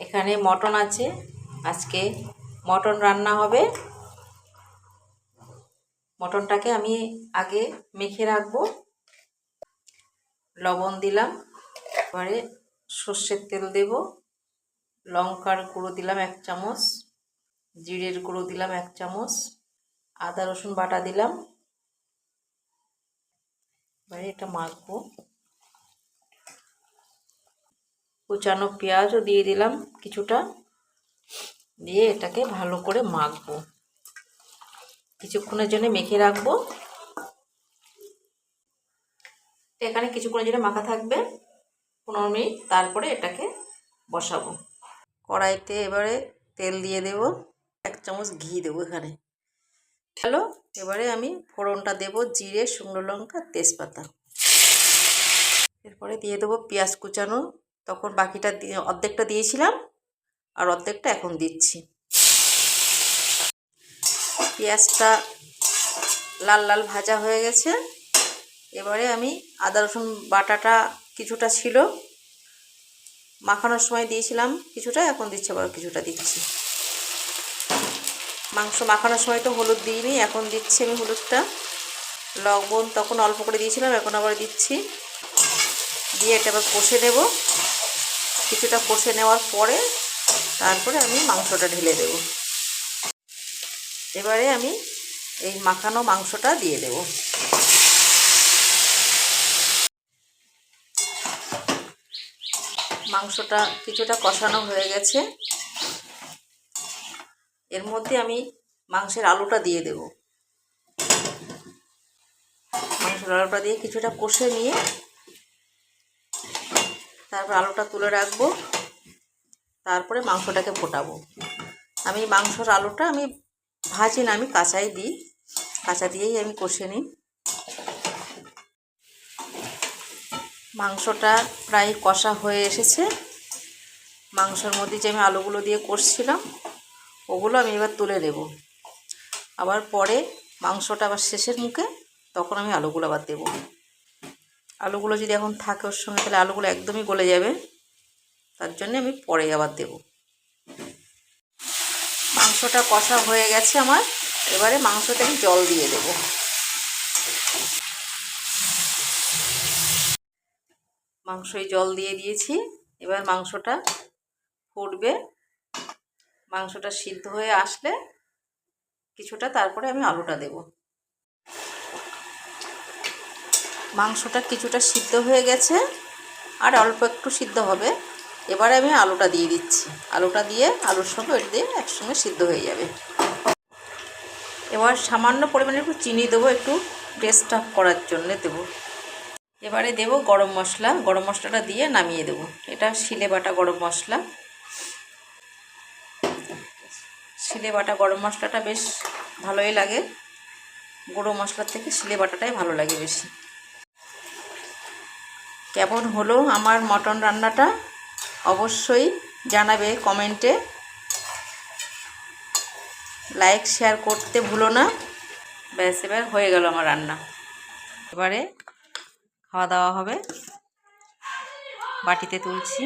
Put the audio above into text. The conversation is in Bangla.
এখানে মটন আছে, আজকে মটন রান্না হবে। মটনটাকে আমি আগে মেখে রাখবো। লবণ দিলাম, এবারে সর্ষের তেল দেব, লঙ্কার গুঁড়ো দিলাম 1 চামচ, জিরের গুঁড়ো দিলাম 1 চামচ, আদা রসুন বাটা দিলাম। এবারে এটা মাখবো। কুচানো পেঁয়াজও দিয়ে দিলাম কিছুটা, দিয়ে এটাকে ভালো করে মাখবো। কিছুক্ষণের জন্য মেখে রাখবো। এখানে কিছুক্ষণের জন্য মাখা থাকবে 15 মিনিট, তারপরে এটাকে বসাবো। কড়াইতে এবারে তেল দিয়ে দেব, 1 চামচ ঘি দেবো এখানে। হ্যালো, এবারে আমি ফোড়নটা দেব, জিরে, শুকনো লঙ্কা, তেজপাতা। এরপরে দিয়ে দেবো পেঁয়াজ কুচানো, তখন বাকিটা দিয়ে অর্ধেকটা দিয়েছিলাম আর অর্ধেকটা এখন দিচ্ছি। পেঁয়াজটা লাল লাল ভাজা হয়ে গেছে। এবারে আমি আদা রসুন বাটাটা কিছুটা ছিল, মাখানোর সময় দিয়েছিলাম কিছুটা, এখন দিচ্ছি, আবার কিছুটা দিচ্ছি। মাংস মাখানোর সময় তো হলুদ দিইনি, এখন দিচ্ছি আমি হলুদটা। লবণ তখন অল্প করে দিয়েছিলাম, এখন আবার দিচ্ছি। দিয়ে এটা আবার কষে নেব। কিছুটা কষে নেওয়ার পরে তারপরে আমি মাংসটা ঢেলে দেব। এবারে আমি এই মাখানো মাংসটা দিয়ে দেব। মাংসটা কিছুটা কষানো হয়ে গেছে, এর মধ্যে আমি মাংসের আলুটা দিয়ে দেব। মাংসের আলুটা দিয়ে কিছুটা কষে নিয়ে তারপর আলুটা তুলে রাখবো, তারপরে মাংসটাকে ফোটাবো। আমি মাংসর আলুটা আমি ভাজি না, আমি কাঁচাই দিই, কাঁচা দিয়েই আমি কষে নিই। মাংসটা প্রায় কষা হয়ে এসেছে। মাংসের মধ্যে যে আমি আলুগুলো দিয়ে কষছিলাম ওগুলো আমি এবার তুলে নেব। আবার পরে মাংসটা আবার শেষের মুখে, তখন আমি আলুগুলো আবার দেবো। আলুগুলো যদি এখন থাকে ওর সঙ্গে, তাহলে আলুগুলো একদমই গলে যাবে, তার জন্য আমি পরে আবার দেব। মাংসটা কষা হয়ে গেছে আমার, এবারে মাংসতে আমি জল দিয়ে দেব। মাংসয় জল দিয়ে দিয়েছি, এবার মাংসটা ফুটবে। মাংসটা সিদ্ধ হয়ে আসলে কিছুটা তারপরে আমি আলুটা দেব। মাংসটা কিছুটা সিদ্ধ হয়ে গেছে, আর অল্প একটু সিদ্ধ হবে। এবারে আমি আলুটা দিয়ে দিচ্ছি। আলুটা দিয়ে আলুর সঙ্গে ওইটা দিয়ে একসঙ্গে সিদ্ধ হয়ে যাবে। এবার সামান্য পরিমাণে একটু চিনি দেবো, একটু টেস্টটা করার জন্যে দেবো। এবারে দেব গরম মশলা। গরম মশলাটা দিয়ে নামিয়ে দেবো। এটা শিলে বাটা গরম মশলা। শিলে বাটা গরম মশলাটা বেশ ভালোই লাগে, গুঁড়ো মশলার থেকে শিলে বাটাটাই ভালো লাগে বেশি। কেমন হলো আমার মটন রান্নাটা অবশ্যই জানাবে কমেন্টে। লাইক শেয়ার করতে ভুলো না। ব্যাস, এবার হয়ে গেল আমার রান্না। এবারে খাওয়া দাওয়া হবে। বাটিতে তুলছি।